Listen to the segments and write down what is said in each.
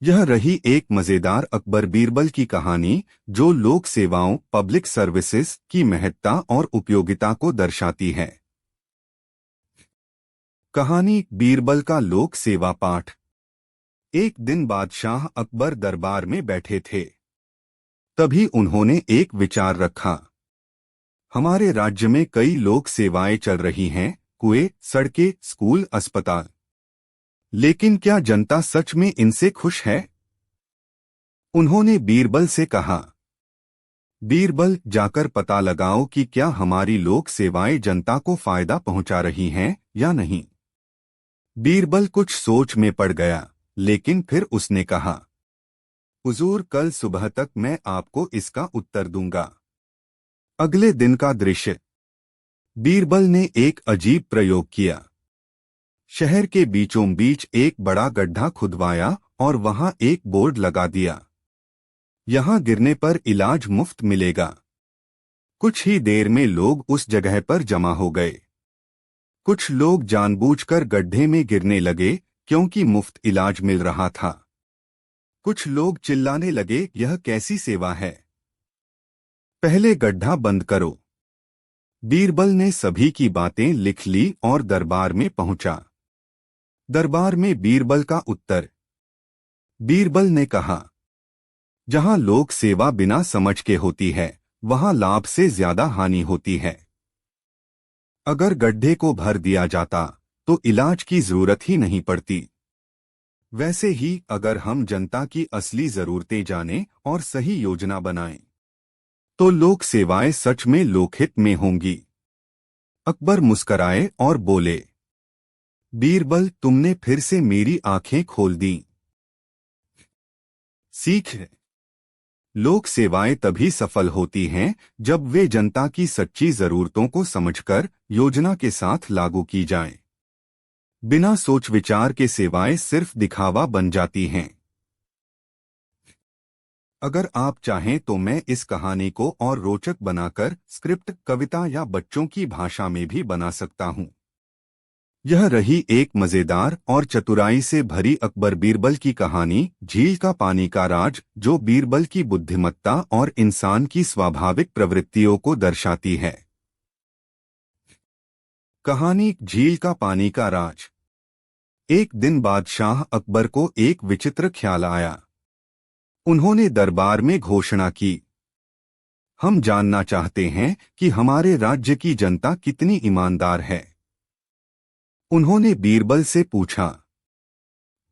यह रही एक मजेदार अकबर बीरबल की कहानी जो लोक सेवाओं पब्लिक सर्विसेज की महत्ता और उपयोगिता को दर्शाती है। कहानी बीरबल का लोक सेवा पाठ। एक दिन बादशाह अकबर दरबार में बैठे थे। तभी उन्होंने एक विचार रखा। हमारे राज्य में कई लोक सेवाएं चल रही हैं, कुएं, सड़कें, स्कूल, अस्पताल। लेकिन क्या जनता सच में इनसे खुश है? उन्होंने बीरबल से कहा, बीरबल, जाकर पता लगाओ कि क्या हमारी लोक सेवाएं जनता को फायदा पहुंचा रही हैं या नहीं। बीरबल कुछ सोच में पड़ गया, लेकिन फिर उसने कहा, हुजूर, कल सुबह तक मैं आपको इसका उत्तर दूंगा। अगले दिन का दृश्य। बीरबल ने एक अजीब प्रयोग किया। शहर के बीचों बीच एक बड़ा गड्ढा खुदवाया और वहां एक बोर्ड लगा दिया, यहां गिरने पर इलाज मुफ्त मिलेगा। कुछ ही देर में लोग उस जगह पर जमा हो गए। कुछ लोग जानबूझकर गड्ढे में गिरने लगे क्योंकि मुफ्त इलाज मिल रहा था। कुछ लोग चिल्लाने लगे, यह कैसी सेवा है, पहले गड्ढा बंद करो। बीरबल ने सभी की बातें लिख ली और दरबार में पहुंचा। दरबार में बीरबल का उत्तर। बीरबल ने कहा, जहां लोक सेवा बिना समझ के होती है, वहां लाभ से ज्यादा हानि होती है। अगर गड्ढे को भर दिया जाता तो इलाज की जरूरत ही नहीं पड़ती। वैसे ही अगर हम जनता की असली जरूरतें जानें और सही योजना बनाएं, तो लोक सेवाएं सच में लोकहित में होंगी। अकबर मुस्कराए और बोले, बीरबल, तुमने फिर से मेरी आंखें खोल दी। सीख। लोक सेवाएं तभी सफल होती हैं जब वे जनता की सच्ची जरूरतों को समझकर योजना के साथ लागू की जाएं। बिना सोच विचार के सेवाएं सिर्फ दिखावा बन जाती हैं। अगर आप चाहें तो मैं इस कहानी को और रोचक बनाकर स्क्रिप्ट, कविता या बच्चों की भाषा में भी बना सकता हूं। यह रही एक मजेदार और चतुराई से भरी अकबर बीरबल की कहानी, झील का पानी का राज, जो बीरबल की बुद्धिमत्ता और इंसान की स्वाभाविक प्रवृत्तियों को दर्शाती है। कहानी, झील का पानी का राज। एक दिन बादशाह अकबर को एक विचित्र ख्याल आया। उन्होंने दरबार में घोषणा की, हम जानना चाहते हैं कि हमारे राज्य की जनता कितनी ईमानदार है। उन्होंने बीरबल से पूछा,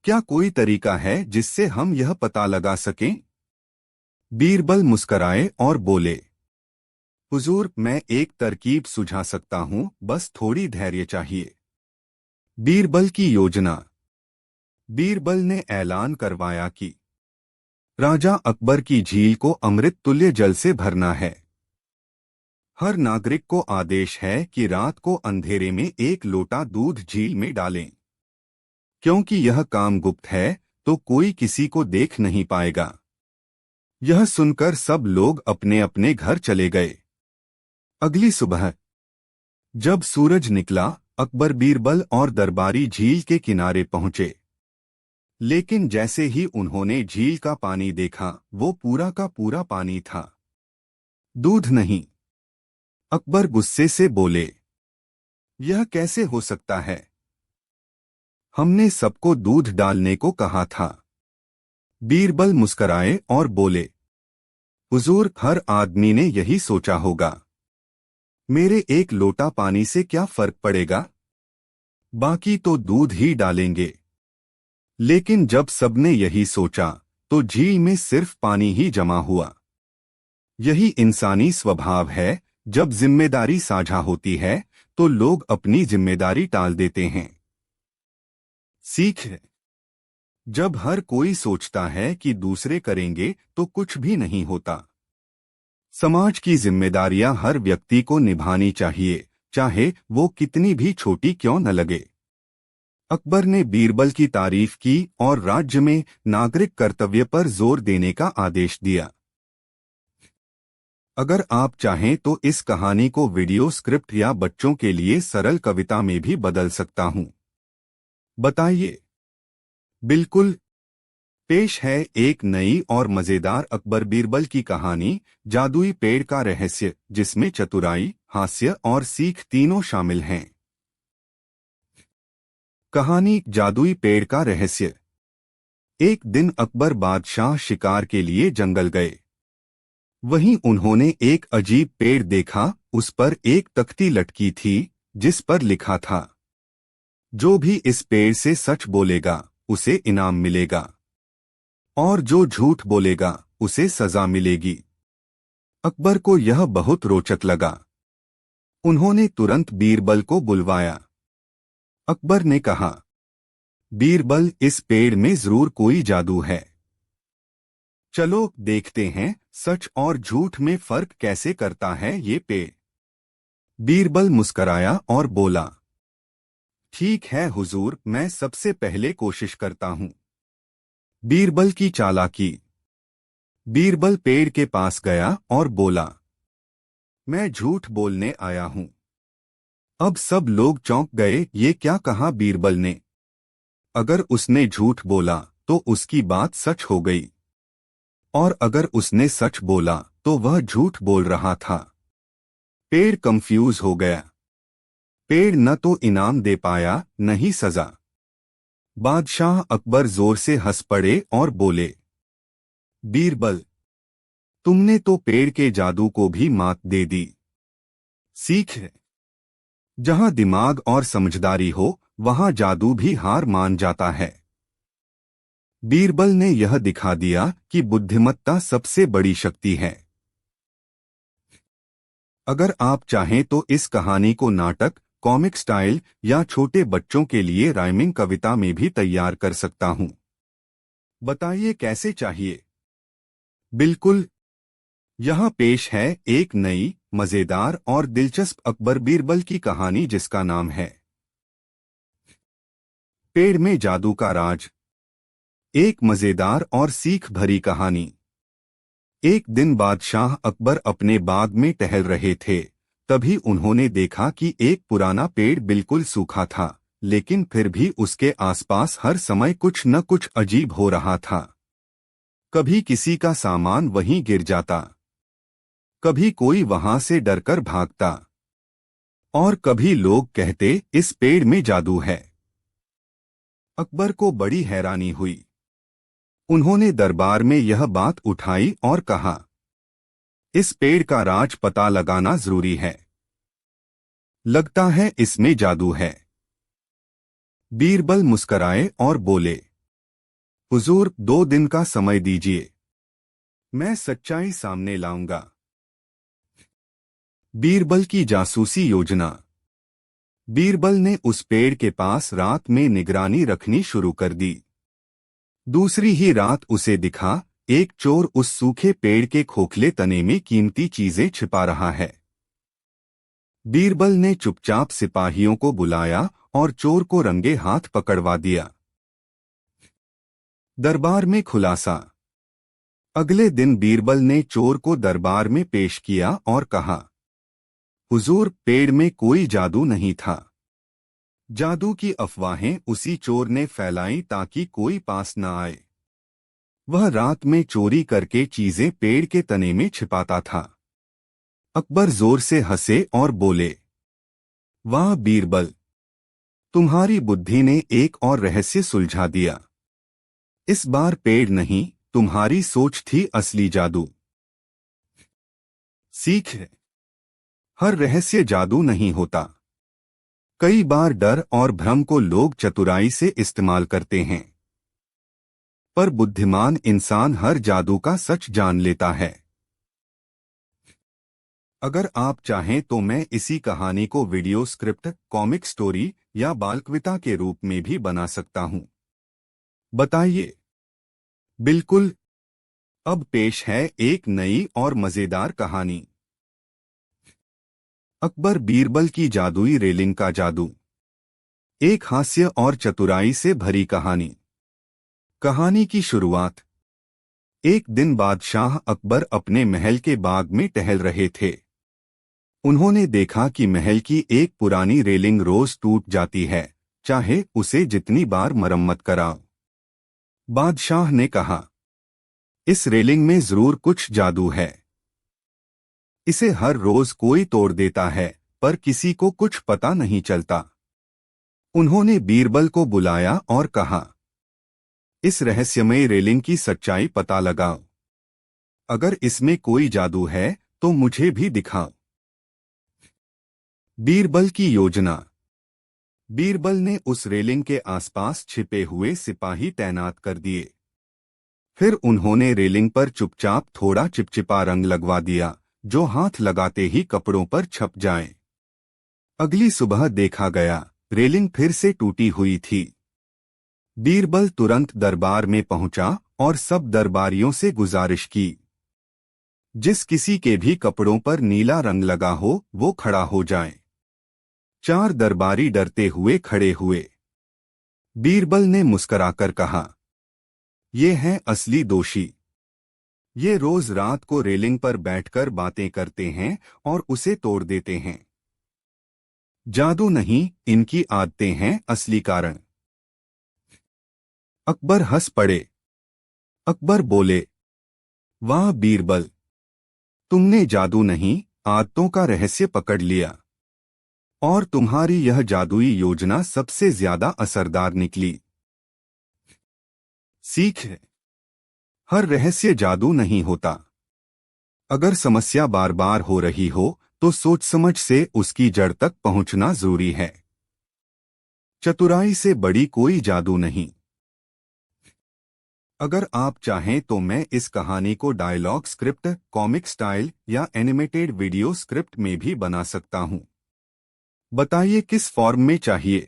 क्या कोई तरीका है जिससे हम यह पता लगा सकें? बीरबल मुस्कराए और बोले, हुजूर, मैं एक तरकीब सुझा सकता हूं, बस थोड़ी धैर्य चाहिए। बीरबल की योजना। बीरबल ने ऐलान करवाया कि राजा अकबर की झील को अमृत तुल्य जल से भरना है। हर नागरिक को आदेश है कि रात को अंधेरे में एक लोटा दूध झील में डालें। क्योंकि यह काम गुप्त है, तो कोई किसी को देख नहीं पाएगा। यह सुनकर सब लोग अपने अपने घर चले गए। अगली सुबह जब सूरज निकला, अकबर, बीरबल और दरबारी झील के किनारे पहुंचे। लेकिन जैसे ही उन्होंने झील का पानी देखा, वो पूरा का पूरा पानी था, दूध नहीं। अकबर गुस्से से बोले, यह कैसे हो सकता है? हमने सबको दूध डालने को कहा था। बीरबल मुस्कराए और बोले, हुजूर, हर आदमी ने यही सोचा होगा। मेरे एक लोटा पानी से क्या फर्क पड़ेगा? बाकी तो दूध ही डालेंगे। लेकिन जब सबने यही सोचा, तो झील में सिर्फ पानी ही जमा हुआ। यही इंसानी स्वभाव है। जब जिम्मेदारी साझा होती है, तो लोग अपनी जिम्मेदारी टाल देते हैं। सीख। जब हर कोई सोचता है कि दूसरे करेंगे, तो कुछ भी नहीं होता। समाज की जिम्मेदारियां हर व्यक्ति को निभानी चाहिए, चाहे वो कितनी भी छोटी क्यों न लगे। अकबर ने बीरबल की तारीफ की और राज्य में नागरिक कर्तव्य पर जोर देने का आदेश दिया। अगर आप चाहें तो इस कहानी को वीडियो स्क्रिप्ट या बच्चों के लिए सरल कविता में भी बदल सकता हूं। बताइए। बिल्कुल। पेश है एक नई और मजेदार अकबर बीरबल की कहानी, जादुई पेड़ का रहस्य, जिसमें चतुराई, हास्य और सीख तीनों शामिल हैं। कहानी, जादुई पेड़ का रहस्य। एक दिन अकबर बादशाह शिकार के लिए जंगल गए। वहीं उन्होंने एक अजीब पेड़ देखा। उस पर एक तख्ती लटकी थी, जिस पर लिखा था, जो भी इस पेड़ से सच बोलेगा उसे इनाम मिलेगा, और जो झूठ बोलेगा उसे सजा मिलेगी। अकबर को यह बहुत रोचक लगा। उन्होंने तुरंत बीरबल को बुलवाया। अकबर ने कहा, बीरबल, इस पेड़ में जरूर कोई जादू है। चलो देखते हैं सच और झूठ में फर्क कैसे करता है ये पेड़। बीरबल मुस्कराया और बोला, ठीक है हुजूर, मैं सबसे पहले कोशिश करता हूँ। बीरबल की चालाकी। बीरबल पेड़ के पास गया और बोला, मैं झूठ बोलने आया हूँ। अब सब लोग चौंक गए। ये क्या कहा बीरबल ने? अगर उसने झूठ बोला तो उसकी बात सच हो गई, और अगर उसने सच बोला तो वह झूठ बोल रहा था। पेड़ कंफ्यूज हो गया। पेड़ न तो इनाम दे पाया, न ही सजा। बादशाह अकबर जोर से हंस पड़े और बोले, बीरबल, तुमने तो पेड़ के जादू को भी मात दे दी। सीख है, जहां दिमाग और समझदारी हो वहां जादू भी हार मान जाता है। बीरबल ने यह दिखा दिया कि बुद्धिमत्ता सबसे बड़ी शक्ति है। अगर आप चाहें तो इस कहानी को नाटक, कॉमिक स्टाइल या छोटे बच्चों के लिए राइमिंग कविता में भी तैयार कर सकता हूं। बताइए कैसे चाहिए? बिल्कुल। यहाँ पेश है एक नई, मजेदार और दिलचस्प अकबर बीरबल की कहानी, जिसका नाम है पेड़ में जादू का राज। एक मजेदार और सीख भरी कहानी। एक दिन बादशाह अकबर अपने बाग में टहल रहे थे। तभी उन्होंने देखा कि एक पुराना पेड़ बिल्कुल सूखा था, लेकिन फिर भी उसके आसपास हर समय कुछ न कुछ अजीब हो रहा था। कभी किसी का सामान वहीं गिर जाता, कभी कोई वहां से डरकर भागता, और कभी लोग कहते इस पेड़ में जादू है। अकबर को बड़ी हैरानी हुई। उन्होंने दरबार में यह बात उठाई और कहा, इस पेड़ का राज पता लगाना जरूरी है। लगता है इसमें जादू है। बीरबल मुस्कराए और बोले, हुजूर, 2 दिन का समय दीजिए, मैं सच्चाई सामने लाऊंगा। बीरबल की जासूसी योजना। बीरबल ने उस पेड़ के पास रात में निगरानी रखनी शुरू कर दी। दूसरी ही रात उसे दिखा, एक चोर उस सूखे पेड़ के खोखले तने में कीमती चीजें छिपा रहा है। बीरबल ने चुपचाप सिपाहियों को बुलाया और चोर को रंगे हाथ पकड़वा दिया। दरबार में खुलासा। अगले दिन बीरबल ने चोर को दरबार में पेश किया और कहा, हुजूर, पेड़ में कोई जादू नहीं था। जादू की अफवाहें उसी चोर ने फैलाई ताकि कोई पास न आए। वह रात में चोरी करके चीजें पेड़ के तने में छिपाता था। अकबर जोर से हंसे और बोले, वाह बीरबल, तुम्हारी बुद्धि ने एक और रहस्य सुलझा दिया। इस बार पेड़ नहीं, तुम्हारी सोच थी असली जादू। सीख है, हर रहस्य जादू नहीं होता। कई बार डर और भ्रम को लोग चतुराई से इस्तेमाल करते हैं, पर बुद्धिमान इंसान हर जादू का सच जान लेता है। अगर आप चाहें तो मैं इसी कहानी को वीडियो स्क्रिप्ट, कॉमिक स्टोरी या बाल कविता के रूप में भी बना सकता हूं। बताइए। बिल्कुल। अब पेश है एक नई और मजेदार कहानी, अकबर बीरबल की जादुई रेलिंग का जादू। एक हास्य और चतुराई से भरी कहानी। कहानी की शुरुआत। एक दिन बादशाह अकबर अपने महल के बाग में टहल रहे थे। उन्होंने देखा कि महल की एक पुरानी रेलिंग रोज टूट जाती है, चाहे उसे जितनी बार मरम्मत कराओ। बादशाह ने कहा, इस रेलिंग में जरूर कुछ जादू है। इसे हर रोज कोई तोड़ देता है, पर किसी को कुछ पता नहीं चलता। उन्होंने बीरबल को बुलाया और कहा, इस रहस्यमय रेलिंग की सच्चाई पता लगाओ। अगर इसमें कोई जादू है तो मुझे भी दिखाओ। बीरबल की योजना। बीरबल ने उस रेलिंग के आसपास छिपे हुए सिपाही तैनात कर दिए। फिर उन्होंने रेलिंग पर चुपचाप थोड़ा चिपचिपा रंग लगवा दिया, जो हाथ लगाते ही कपड़ों पर छप जाए। अगली सुबह देखा गया, रेलिंग फिर से टूटी हुई थी। बीरबल तुरंत दरबार में पहुंचा और सब दरबारियों से गुजारिश की, जिस किसी के भी कपड़ों पर नीला रंग लगा हो वो खड़ा हो जाए। 4 दरबारी डरते हुए खड़े हुए। बीरबल ने मुस्कराकर कहा, ये हैं असली दोषी। ये रोज रात को रेलिंग पर बैठकर बातें करते हैं और उसे तोड़ देते हैं। जादू नहीं, इनकी आदतें हैं असली कारण। अकबर हंस पड़े। अकबर बोले, वाह बीरबल, तुमने जादू नहीं, आदतों का रहस्य पकड़ लिया। और तुम्हारी यह जादुई योजना सबसे ज्यादा असरदार निकली। सीख है, हर रहस्य जादू नहीं होता। अगर समस्या बार बार हो रही हो तो सोच समझ से उसकी जड़ तक पहुंचना जरूरी है। चतुराई से बड़ी कोई जादू नहीं। अगर आप चाहें तो मैं इस कहानी को डायलॉग स्क्रिप्ट, कॉमिक स्टाइल या एनिमेटेड वीडियो स्क्रिप्ट में भी बना सकता हूं। बताइए किस फॉर्म में चाहिए।